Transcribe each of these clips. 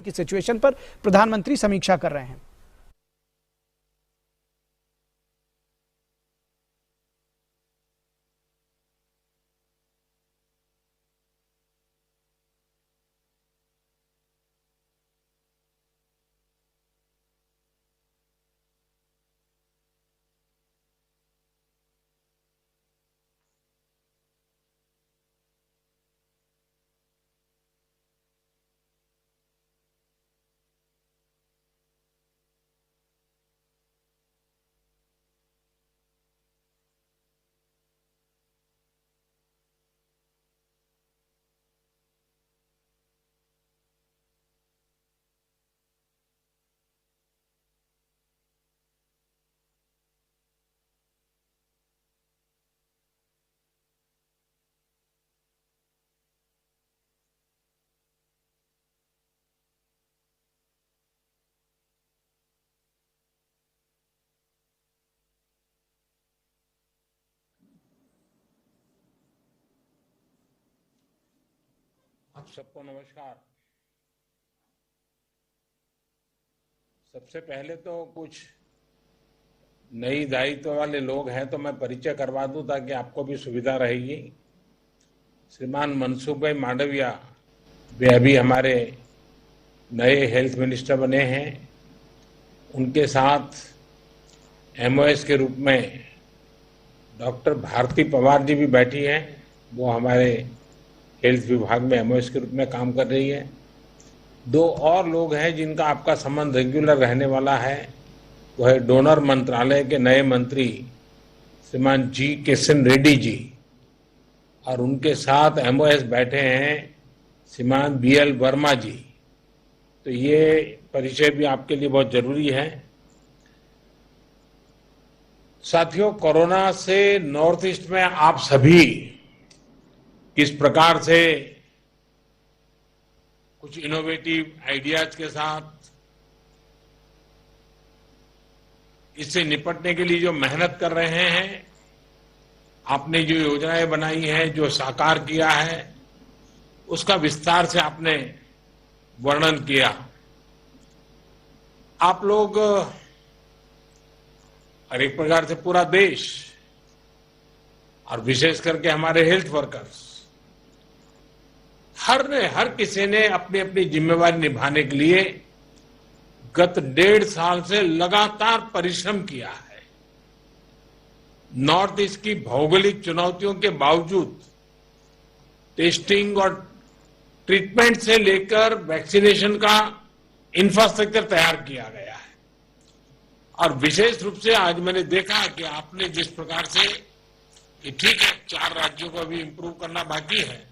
की सिचुएशन पर प्रधानमंत्री समीक्षा कर रहे हैं। आप सबको नमस्कार। सबसे पहले तो कुछ नई दायित्व वाले लोग हैं तो मैं परिचय करवा दूं ताकि आपको भी सुविधा रहेगी। श्रीमान मनसुख भाई मांडविया वे अभी हमारे नए हेल्थ मिनिस्टर बने हैं। उनके साथ एमओएस के रूप में डॉक्टर भारती पवार जी भी बैठी हैं। वो हमारे हेल्थ विभाग में एमओएस के रूप में काम कर रही है। दो और लोग हैं जिनका आपका संबंध रेगुलर रहने वाला है। वो है डोनर मंत्रालय के नए मंत्री श्रीमान जी किशन रेड्डी जी, और उनके साथ एमओएस बैठे हैं श्रीमान बीएल वर्मा जी। तो ये परिचय भी आपके लिए बहुत जरूरी है। साथियों, कोरोना से नॉर्थ ईस्ट में आप सभी किस प्रकार से कुछ इनोवेटिव आइडियाज के साथ इससे निपटने के लिए जो मेहनत कर रहे हैं, आपने जो योजनाएं बनाई हैं, जो साकार किया है, उसका विस्तार से आपने वर्णन किया। आप लोग और एक प्रकार से पूरा देश और विशेष करके हमारे हेल्थ वर्कर्स हर किसी ने अपनी अपनी जिम्मेवारी निभाने के लिए गत 1.5 साल से लगातार परिश्रम किया है। नॉर्थ ईस्ट की भौगोलिक चुनौतियों के बावजूद टेस्टिंग और ट्रीटमेंट से लेकर वैक्सीनेशन का इंफ्रास्ट्रक्चर तैयार किया गया है। और विशेष रूप से आज मैंने देखा कि आपने जिस प्रकार से, कि ठीक है 4 राज्यों को भी इंप्रूव करना बाकी है,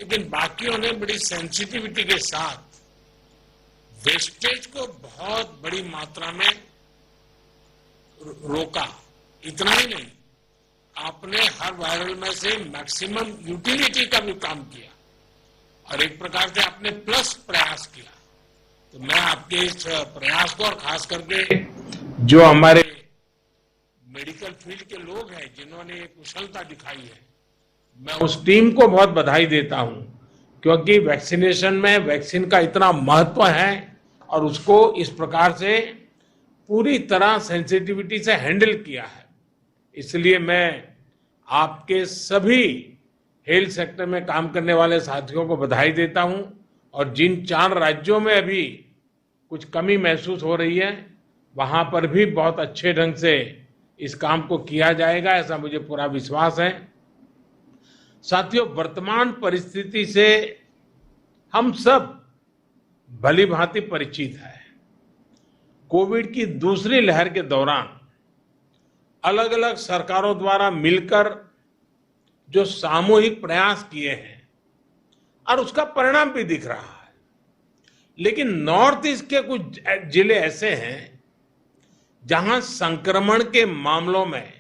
लेकिन बाकियों ने बड़ी सेंसिटिविटी के साथ वेस्टेज को बहुत बड़ी मात्रा में रोका। इतना ही नहीं, आपने हर वायरल में से मैक्सिमम यूटिलिटी का भी काम किया और एक प्रकार से आपने प्लस प्रयास किया। तो मैं आपके इस प्रयास को, और खास करके जो हमारे मेडिकल फील्ड के लोग हैं जिन्होंने ये कुशलता दिखाई है, मैं उस टीम को बहुत बधाई देता हूं, क्योंकि वैक्सीनेशन में वैक्सीन का इतना महत्व है और उसको इस प्रकार से पूरी तरह सेंसिटिविटी से हैंडल किया है। इसलिए मैं आपके सभी हेल्थ सेक्टर में काम करने वाले साथियों को बधाई देता हूं। और जिन 4 राज्यों में अभी कुछ कमी महसूस हो रही है, वहां पर भी बहुत अच्छे ढंग से इस काम को किया जाएगा, ऐसा मुझे पूरा विश्वास है। साथियों, वर्तमान परिस्थिति से हम सब भली भांति परिचित हैं। कोविड की दूसरी लहर के दौरान अलग अलग सरकारों द्वारा मिलकर जो सामूहिक प्रयास किए हैं और उसका परिणाम भी दिख रहा है। लेकिन नॉर्थ ईस्ट के कुछ जिले ऐसे हैं जहां संक्रमण के मामलों में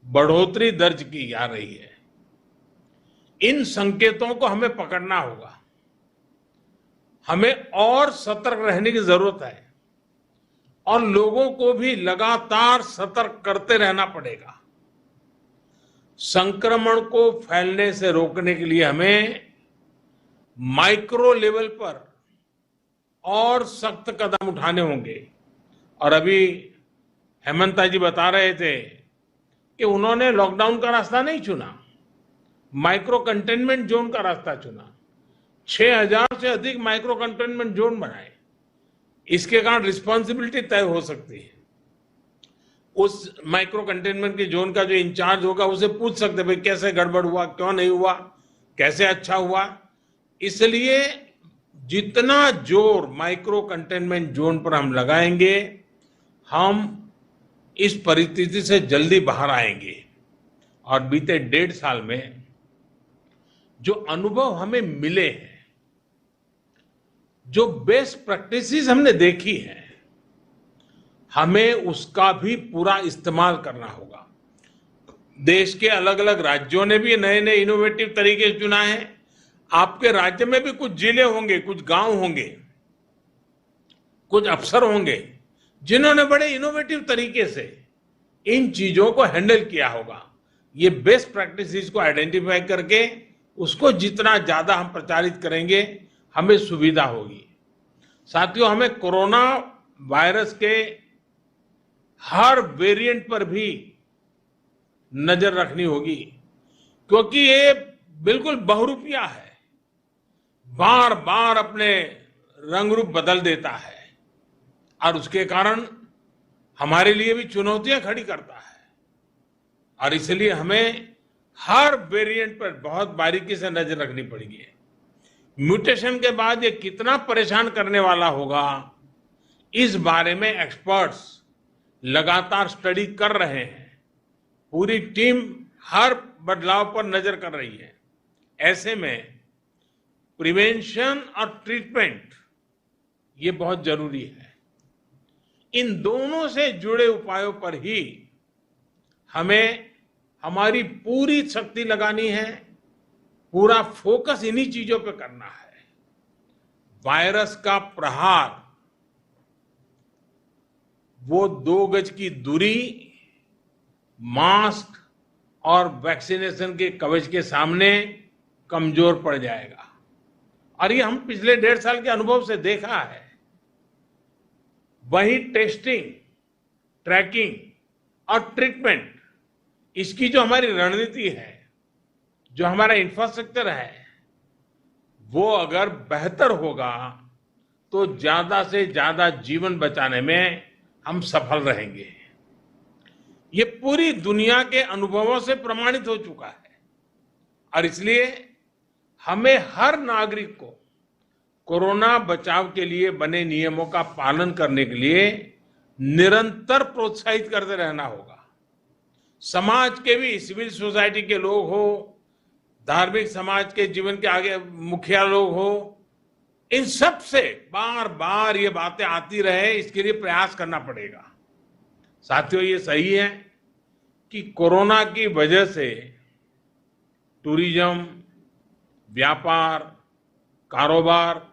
बढ़ोतरी दर्ज की जा रही है। इन संकेतों को हमें पकड़ना होगा। हमें और सतर्क रहने की जरूरत है और लोगों को भी लगातार सतर्क करते रहना पड़ेगा। संक्रमण को फैलने से रोकने के लिए हमें माइक्रो लेवल पर और सख्त कदम उठाने होंगे। और अभी हेमंता जी बता रहे थे कि उन्होंने लॉकडाउन का रास्ता नहीं चुना, माइक्रो कंटेनमेंट जोन का रास्ता चुना। 6,000 से अधिक माइक्रो कंटेनमेंट जोन बनाए। इसके कारण रिस्पॉन्सिबिलिटी तय हो सकती है। उस माइक्रो कंटेनमेंट के जोन का जो इंचार्ज होगा उसे पूछ सकते भाई कैसे गड़बड़ हुआ, क्यों नहीं हुआ, कैसे अच्छा हुआ। इसलिए जितना जोर माइक्रो कंटेनमेंट जोन पर हम लगाएंगे, हम इस परिस्थिति से जल्दी बाहर आएंगे। और बीते 1.5 साल में जो अनुभव हमें मिले हैं, जो बेस्ट प्रैक्टिसेस हमने देखी है, हमें उसका भी पूरा इस्तेमाल करना होगा। देश के अलग अलग राज्यों ने भी नए नए इनोवेटिव तरीके चुना है। आपके राज्य में भी कुछ जिले होंगे, कुछ गांव होंगे, कुछ अफसर होंगे जिन्होंने बड़े इनोवेटिव तरीके से इन चीजों को हैंडल किया होगा। ये बेस्ट प्रैक्टिसेस को आइडेंटिफाई करके उसको जितना ज्यादा हम प्रचारित करेंगे, हमें सुविधा होगी। साथियों, हमें कोरोना वायरस के हर वेरिएंट पर भी नजर रखनी होगी, क्योंकि ये बिल्कुल बहुरूपिया है, बार बार अपने रंग रूप बदल देता है और उसके कारण हमारे लिए भी चुनौतियां खड़ी करता है। और इसलिए हमें हर वेरिएंट पर बहुत बारीकी से नजर रखनी पड़ेगी। म्यूटेशन के बाद ये कितना परेशान करने वाला होगा, इस बारे में एक्सपर्ट्स लगातार स्टडी कर रहे हैं। पूरी टीम हर बदलाव पर नजर कर रही है। ऐसे में प्रिवेंशन और ट्रीटमेंट ये बहुत जरूरी है। इन दोनों से जुड़े उपायों पर ही हमें हमारी पूरी शक्ति लगानी है, पूरा फोकस इन्हीं चीजों पे करना है। वायरस का प्रहार वो 2 गज की दूरी, मास्क और वैक्सीनेशन के कवच के सामने कमजोर पड़ जाएगा। और ये हम पिछले 1.5 साल के अनुभव से देखा है। वही टेस्टिंग, ट्रैकिंग और ट्रीटमेंट, इसकी जो हमारी रणनीति है, जो हमारा इंफ्रास्ट्रक्चर है, वो अगर बेहतर होगा तो ज्यादा से ज्यादा जीवन बचाने में हम सफल रहेंगे। ये पूरी दुनिया के अनुभवों से प्रमाणित हो चुका है। और इसलिए हमें हर नागरिक को कोरोना बचाव के लिए बने नियमों का पालन करने के लिए निरंतर प्रोत्साहित करते रहना होगा। समाज के भी, सिविल सोसाइटी के लोग हो, धार्मिक समाज के जीवन के आगे मुखिया लोग हो, इन सब से बार बार ये बातें आती रहे, इसके लिए प्रयास करना पड़ेगा। साथियों, ये सही है कि कोरोना की वजह से टूरिज्म, व्यापार, कारोबार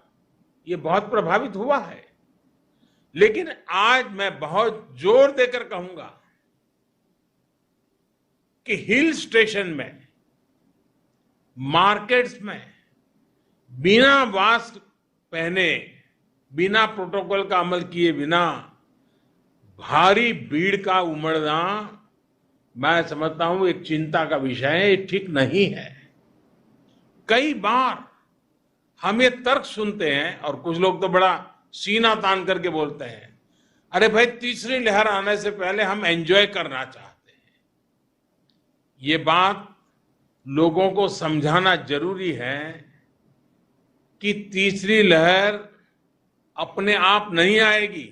ये बहुत प्रभावित हुआ है। लेकिन आज मैं बहुत जोर देकर कहूंगा कि हिल स्टेशन में, मार्केट्स में बिना मास्क पहने, बिना प्रोटोकॉल का अमल किए बिना भारी भीड़ का उमड़ना, मैं समझता हूं एक चिंता का विषय है। ये ठीक नहीं है। कई बार हम ये तर्क सुनते हैं और कुछ लोग तो बड़ा सीना तान करके बोलते हैं, अरे भाई, तीसरी लहर आने से पहले हम एंजॉय करना चाहते हैं। ये बात लोगों को समझाना जरूरी है कि तीसरी लहर अपने आप नहीं आएगी।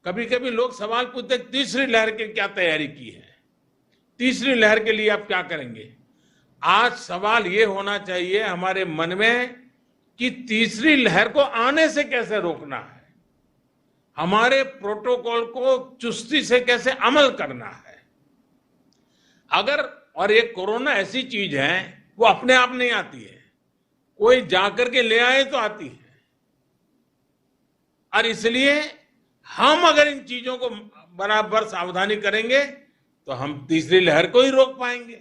कभी कभी लोग सवाल पूछते हैं, तीसरी लहर की क्या तैयारी की है, तीसरी लहर के लिए आप क्या करेंगे। आज सवाल ये होना चाहिए हमारे मन में कि तीसरी लहर को आने से कैसे रोकना है, हमारे प्रोटोकॉल को चुस्ती से कैसे अमल करना है। अगर, और ये कोरोना ऐसी चीज है वो अपने आप नहीं आती है, कोई जाकर के ले आए तो आती है। और इसलिए हम अगर इन चीजों को बराबर सावधानी करेंगे तो हम तीसरी लहर को ही रोक पाएंगे।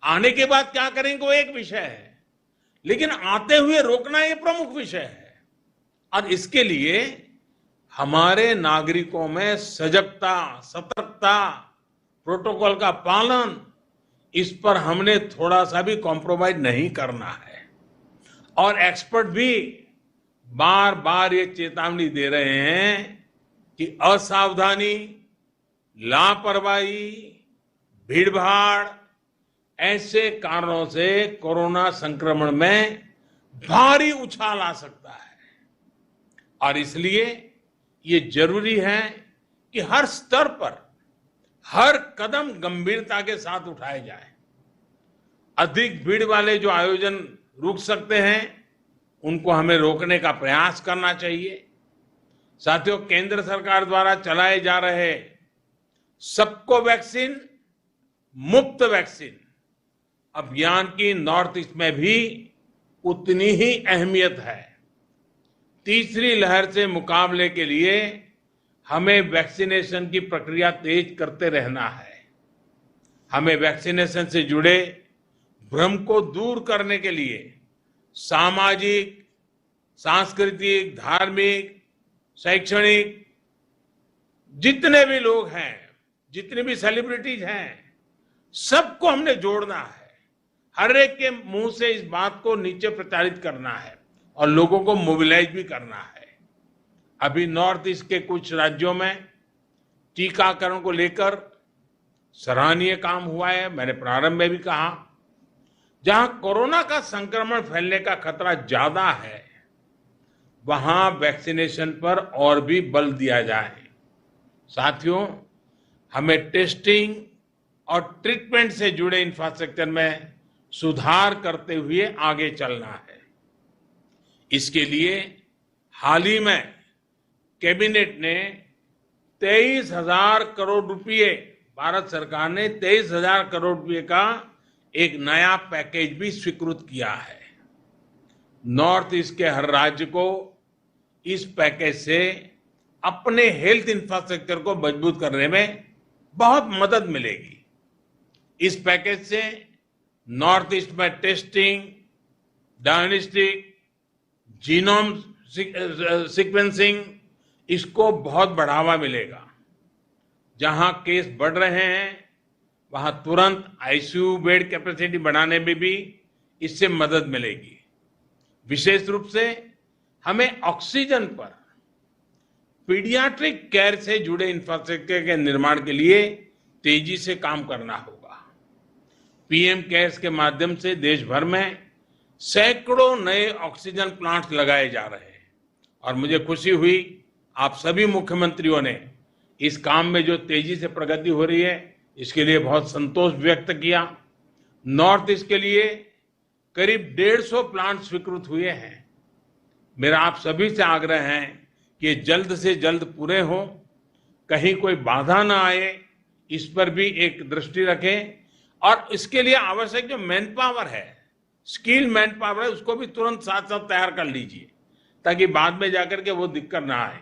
आने के बाद क्या करेंगे वो एक विषय है, लेकिन आते हुए रोकना ये प्रमुख विषय है। और इसके लिए हमारे नागरिकों में सजगता, सतर्कता, प्रोटोकॉल का पालन, इस पर हमने थोड़ा सा भी कॉम्प्रोमाइज नहीं करना है। और एक्सपर्ट भी बार बार ये चेतावनी दे रहे हैं कि असावधानी, लापरवाही, भीड़भाड़ ऐसे कारणों से कोरोना संक्रमण में भारी उछाल आ सकता है। और इसलिए ये जरूरी है कि हर स्तर पर हर कदम गंभीरता के साथ उठाए जाए। अधिक भीड़ वाले जो आयोजन रुक सकते हैं, उनको हमें रोकने का प्रयास करना चाहिए। साथियों, केंद्र सरकार द्वारा चलाए जा रहे सबको वैक्सीन, मुफ्त वैक्सीन अभियान की नॉर्थ ईस्ट में भी उतनी ही अहमियत है। तीसरी लहर से मुकाबले के लिए हमें वैक्सीनेशन की प्रक्रिया तेज करते रहना है। हमें वैक्सीनेशन से जुड़े भ्रम को दूर करने के लिए सामाजिक, सांस्कृतिक, धार्मिक, शैक्षणिक जितने भी लोग हैं, जितने भी सेलिब्रिटीज हैं, सबको हमने जोड़ना है। हर एक के मुंह से इस बात को नीचे प्रचारित करना है और लोगों को मोबिलाइज भी करना है। अभी नॉर्थ ईस्ट के कुछ राज्यों में टीकाकरण को लेकर सराहनीय काम हुआ है। मैंने प्रारंभ में भी कहा, जहां कोरोना का संक्रमण फैलने का खतरा ज्यादा है, वहां वैक्सीनेशन पर और भी बल दिया जाए। साथियों, हमें टेस्टिंग और ट्रीटमेंट से जुड़े इंफ्रास्ट्रक्चर में सुधार करते हुए आगे चलना है। इसके लिए हाल ही में कैबिनेट ने 23,000 करोड़ रुपए, भारत सरकार ने 23,000 करोड़ रुपए का एक नया पैकेज भी स्वीकृत किया है। नॉर्थ ईस्ट के हर राज्य को इस पैकेज से अपने हेल्थ इंफ्रास्ट्रक्चर को मजबूत करने में बहुत मदद मिलेगी। इस पैकेज से नॉर्थ ईस्ट में टेस्टिंग, डायग्नोस्टिक, जीनोम सीक्वेंसिंग, इसको बहुत बढ़ावा मिलेगा। जहां केस बढ़ रहे हैं, वहां तुरंत आईसीयू बेड कैपेसिटी बढ़ाने में भी इससे मदद मिलेगी। विशेष रूप से हमें ऑक्सीजन पर पीडियाट्रिक केयर से जुड़े इंफ्रास्ट्रक्चर के निर्माण के लिए तेजी से काम करना होगा। पीएम केयर्स के माध्यम से देश भर में सैकड़ों नए ऑक्सीजन प्लांट्स लगाए जा रहे हैं और मुझे खुशी हुई आप सभी मुख्यमंत्रियों ने इस काम में जो तेजी से प्रगति हो रही है, इसके लिए बहुत संतोष व्यक्त किया। नॉर्थ ईस्ट के लिए करीब 150 प्लांट स्वीकृत हुए हैं। मेरा आप सभी से आग्रह है कि ये जल्द से जल्द पूरे हों, कहीं कोई बाधा ना आए, इस पर भी एक दृष्टि रखें। और इसके लिए आवश्यक जो मैन पावर है, स्किल मैन पावर है, उसको भी तुरंत साथ साथ तैयार कर लीजिए, ताकि बाद में जाकर के वो दिक्कत ना आए।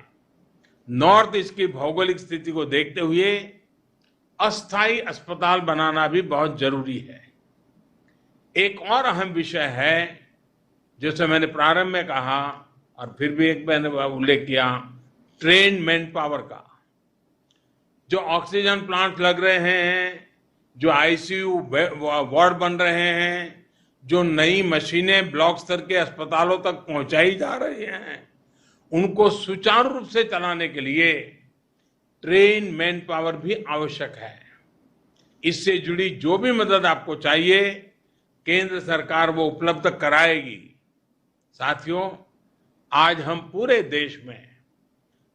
नॉर्थ ईस्ट की भौगोलिक स्थिति को देखते हुए अस्थायी अस्पताल बनाना भी बहुत जरूरी है। एक और अहम विषय है, जैसे मैंने प्रारंभ में कहा और फिर भी एक मैंने उल्लेख किया, ट्रेन मैन पावर का। जो ऑक्सीजन प्लांट लग रहे हैं, जो आईसीयू वार्ड बन रहे हैं, जो नई मशीनें ब्लॉक स्तर के अस्पतालों तक पहुंचाई जा रही हैं, उनको सुचारू रूप से चलाने के लिए ट्रेन मैन पावर भी आवश्यक है। इससे जुड़ी जो भी मदद आपको चाहिए, केंद्र सरकार वो उपलब्ध कराएगी। साथियों, आज हम पूरे देश में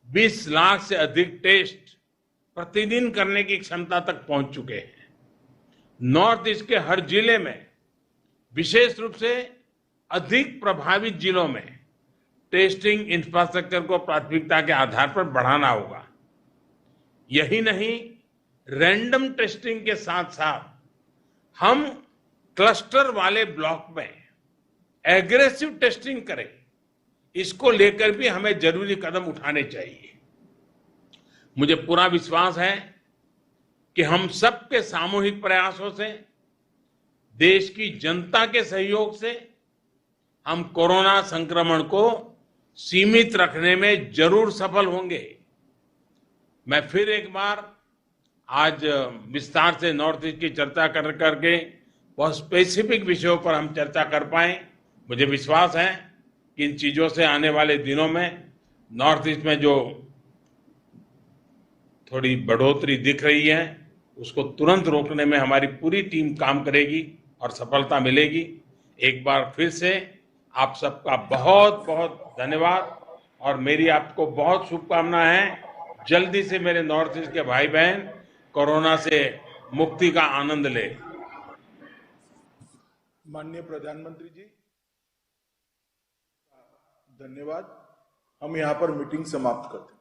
20 लाख से अधिक टेस्ट प्रतिदिन करने की क्षमता तक पहुंच चुके हैं। नॉर्थ ईस्ट के हर जिले में, विशेष रूप से अधिक प्रभावित जिलों में, टेस्टिंग इंफ्रास्ट्रक्चर को प्राथमिकता के आधार पर बढ़ाना होगा। यही नहीं, रैंडम टेस्टिंग के साथ साथ हम क्लस्टर वाले ब्लॉक में एग्रेसिव टेस्टिंग करें, इसको लेकर भी हमें जरूरी कदम उठाने चाहिए। मुझे पूरा विश्वास है कि हम सबके सामूहिक प्रयासों से, देश की जनता के सहयोग से हम कोरोना संक्रमण को सीमित रखने में जरूर सफल होंगे। मैं फिर एक बार आज विस्तार से नॉर्थ ईस्ट की चर्चा करके बहुत स्पेसिफिक विषयों पर हम चर्चा कर पाए। मुझे विश्वास है कि इन चीजों से आने वाले दिनों में नॉर्थ ईस्ट में जो थोड़ी बढ़ोतरी दिख रही है उसको तुरंत रोकने में हमारी पूरी टीम काम करेगी और सफलता मिलेगी। एक बार फिर से आप सबका बहुत बहुत धन्यवाद और मेरी आपको बहुत शुभकामनाएं हैं। जल्दी से मेरे नॉर्थ ईस्ट के भाई बहन कोरोना से मुक्ति का आनंद ले। माननीय प्रधानमंत्री जी, धन्यवाद। हम यहाँ पर मीटिंग समाप्त करते हैं।